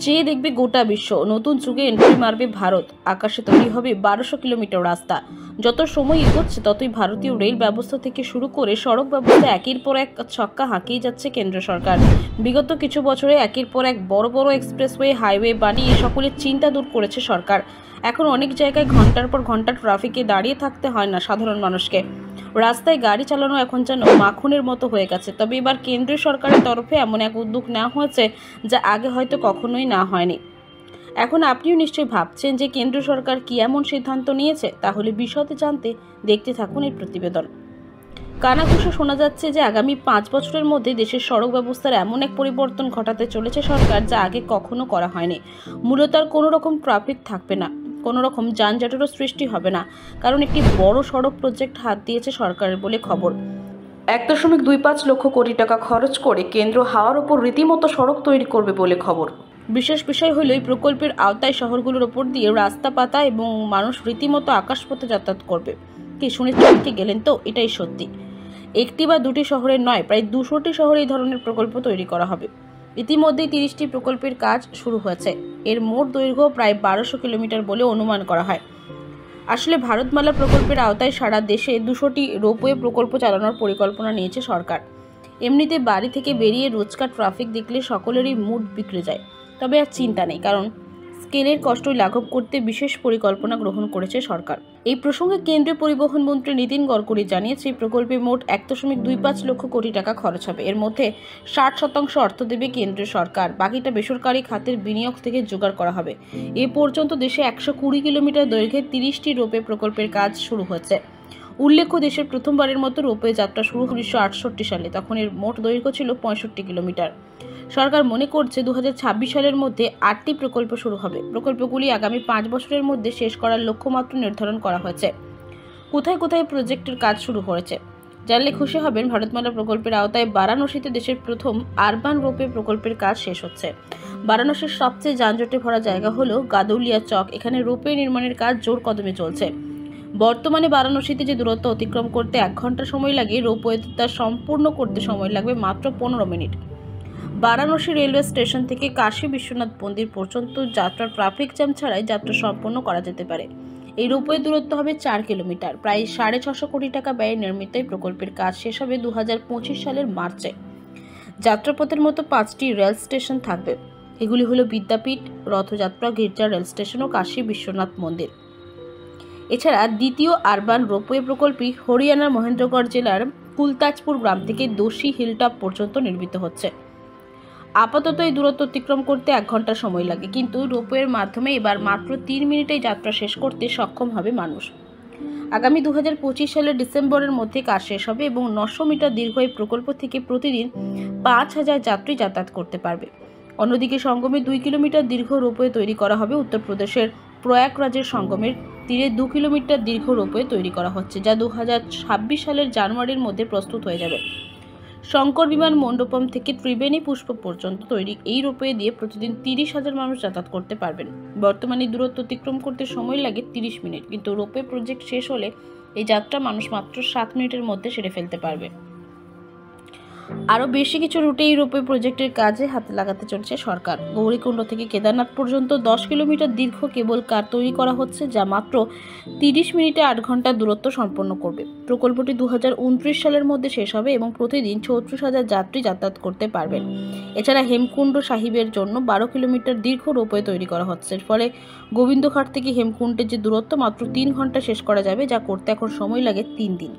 চেয়ে দেখবে গোটা বিশ্ব। নতুন যুগে এন্ট্রি মারবে ভারত। আকাশে তৈরি হবে 1200 কিলোমিটার রাস্তা। যত সময় এগোচ্ছে ততই ভারতীয় রেল ব্যবস্থা থেকে শুরু করে সড়ক ব্যবস্থা একের পর এক ছক্কা হাঁকিয়ে যাচ্ছে কেন্দ্র সরকার। বিগত কিছু বছরে একের পর এক বড় বড় এক্সপ্রেসওয়ে, হাইওয়ে বানিয়ে সকলের চিন্তা দূর করেছে সরকার। এখন অনেক জায়গায় ঘন্টার পর ঘন্টা ট্রাফিকে দাঁড়িয়ে থাকতে হয় না সাধারণ মানুষকে। রাস্তায় গাড়ি চালানো এখন যেন মাখনের মতো হয়ে গেছে। তবে এবার কেন্দ্রীয় সরকারের তরফে এমন এক উদ্যোগ নেওয়া হয়েছে যা আগে হয়তো কখনোই না হয়নি। এখন আপনিও নিশ্চয়ই ভাবছেন যে কেন্দ্র সরকার কি এমন সিদ্ধান্ত নিয়েছে। তাহলে বিশদে জানতে দেখতে থাকুন এই প্রতিবেদন। কানাঘুষো শোনা যাচ্ছে যে আগামী 5 বছরের মধ্যে দেশের সড়ক ব্যবস্থার এমন এক পরিবর্তন ঘটাতে চলেছে সরকার যা আগে কখনো করা হয়নি। মূলত আর কোনো রকম ট্রাফিক থাকবে না, কোনো রকম যানজটেরও সৃষ্টি হবে না, কারণ একটি বড় সড়ক প্রজেক্ট হাত দিয়েছে সরকারের বলে খবর। 1.25 লক্ষ কোটি টাকা খরচ করে কেন্দ্র হাওয়ার ওপর রীতিমতো সড়ক তৈরি করবে বলে খবর। বিশেষ বিষয় হলো এই প্রকল্পের আওতায় শহরগুলোর ওপর দিয়ে রাস্তা পাতা এবং মানুষ রীতিমতো আকাশপথে যাতায়াত করবে। কি শুনে চমকে গেলেন তো? এটাই সত্যি। একটি বা দুটি শহরের নয়, প্রায় 200টি শহরে এই ধরনের প্রকল্প তৈরি করা হবে। ইতিমধ্যেই 30টি প্রকল্পের কাজ শুরু হয়েছে। এর মোট দৈর্ঘ্য প্রায় 1200 কিলোমিটার বলে অনুমান করা হয়। আসলে ভারতমালা প্রকল্পের আওতায় সারা দেশে 200টি রোপওয়ে প্রকল্প চালানোর পরিকল্পনা নিয়েছে সরকার। এমনিতে বাড়ি থেকে বেরিয়ে রোজকার ট্রাফিক দেখলে সকলেরই মুড বিগড়ে যায়। তবে আর চিন্তা নেই, কারণ স্কেলের কষ্ট লাঘব করতে বিশেষ পরিকল্পনা গ্রহণ করেছে সরকার। এই প্রসঙ্গে কেন্দ্রীয় পরিবহন মন্ত্রী নীতিন গডকরি জানিয়েছে এই প্রকল্পে মোট 1.25 লক্ষ কোটি টাকা খরচ হবে। এর মধ্যে 60% অর্থ দেবে কেন্দ্রীয় সরকার, বাকিটা বেসরকারি খাতের বিনিয়োগ থেকে জোগাড় করা হবে। এ পর্যন্ত দেশে 120 কিলোমিটার দৈর্ঘ্যের 30টি রোপওয়ে প্রকল্পের কাজ শুরু হয়েছে। উল্লেখ্য, দেশের প্রথমবারের মতো রোপওয়ে যাত্রা শুরু 1968 সালে। তখন এর মোট দৈর্ঘ্য ছিল 65 কিলোমিটার। সরকার মনে করছে 2026 সালের মধ্যে 8টি প্রকল্প শুরু হবে। প্রকল্পগুলি আগামী 5 বছরের মধ্যে শেষ করার লক্ষ্যমাত্রা নির্ধারণ করা হয়েছে। কোথায় কোথায় প্রজেক্টের কাজ শুরু হয়েছে জানলে খুশি হবেন। ভারতমালা প্রকল্পের আওতায় বারাণসীতে দেশের প্রথম আরবান রোপওয়ে প্রকল্পের কাজ শেষ হচ্ছে। বারাণসীর সবচেয়ে যানজটে ভরা জায়গা হলো গাদৌলিয়া চক। এখানে রোপওয়ে নির্মাণের কাজ জোর কদমে চলছে। বর্তমানে বারাণসীতে যে দূরত্ব অতিক্রম করতে 1 ঘন্টা সময় লাগে, রোপওয়েতে তা সম্পূর্ণ করতে সময় লাগবে মাত্র 15 মিনিট। বারাণসী রেলওয়ে স্টেশন থেকে কাশী বিশ্বনাথ মন্দির পর্যন্ত যাত্রা ট্রাফিক জ্যাম ছাড়াই যাত্রা সম্পন্ন করা যেতে পারে। এই রোপওয়ে দূরত্ব হবে 4 কিলোমিটার। প্রায় 650 কোটি টাকা ব্যয়ে নির্মিত এই প্রকল্পের কাজ শেষ হবে 2025 সালের মার্চে। যাত্রাপথের মতো 5টি রেল স্টেশন থাকবে। এগুলি হলো বিদ্যাপীঠ, রথযাত্রা, গির্জা রেল স্টেশন ও কাশী বিশ্বনাথ মন্দির। এছাড়া দ্বিতীয় আরবান রোপওয়ে প্রকল্পটি হরিয়ানার মহেন্দ্রগড় জেলার কুলতাজপুর গ্রাম থেকে দোষী হিলটপ পর্যন্ত নির্মিত হচ্ছে। আপাতত এই দূরত্ব অতিক্রম করতে 1 ঘন্টা সময় লাগে, কিন্তু রোপওয়ের মাধ্যমে এবার মাত্র 3 মিনিটেই যাত্রা শেষ করতে সক্ষম হবে মানুষ। আগামী 2025 সালের ডিসেম্বরের মধ্যে কাজ শেষ হবে এবং 900 মিটার দীর্ঘ এই প্রকল্প থেকে প্রতিদিন 5000 যাত্রী যাতায়াত করতে পারবে। অন্যদিকে সঙ্গমে 2 কিলোমিটার দীর্ঘ রোপওয়ে তৈরি করা হবে। উত্তরপ্রদেশের প্রয়াগরাজের সঙ্গমের তীরে 2 কিলোমিটার দীর্ঘ রোপওয়ে তৈরি করা হচ্ছে, যা 2026 সালের জানুয়ারির মধ্যে প্রস্তুত হয়ে যাবে। শঙ্কর বিমান মণ্ডপম থেকে ত্রিবেণী পুষ্প পর্যন্ত তৈরি এই রোপওয়ে দিয়ে প্রতিদিন 30,000 মানুষ যাতায়াত করতে পারবেন। বর্তমানে দূরত্ব অতিক্রম করতে সময় লাগে 30 মিনিট, কিন্তু রোপওয়ে প্রজেক্ট শেষ হলে এই যাত্রা মানুষ মাত্র 7 মিনিটের মধ্যে সেরে ফেলতে পারবে। আরও বেশি কিছু রুটে এই রোপওয়ে প্রজেক্টের কাজে হাতে লাগাতে চলছে সরকার। গৌরীকুণ্ড থেকে কেদারনাথ পর্যন্ত 10 কিলোমিটার দীর্ঘ কেবল কার তৈরি করা হচ্ছে, যা মাত্র 30 মিনিটে 8 ঘন্টা দূরত্ব সম্পন্ন করবে। প্রকল্পটি 2029 সালের মধ্যে শেষ হবে এবং প্রতিদিন 34,000 যাত্রী যাতায়াত করতে পারবেন। এছাড়া হেমকুণ্ড সাহিবের জন্য 12 কিলোমিটার দীর্ঘ রোপওয়ে তৈরি করা হচ্ছে। এর ফলে গোবিন্দঘাট থেকে হেমকুণ্ডের যে দূরত্ব মাত্র 3 ঘন্টা শেষ করা যাবে, যা করতে এখন সময় লাগে 3 দিন।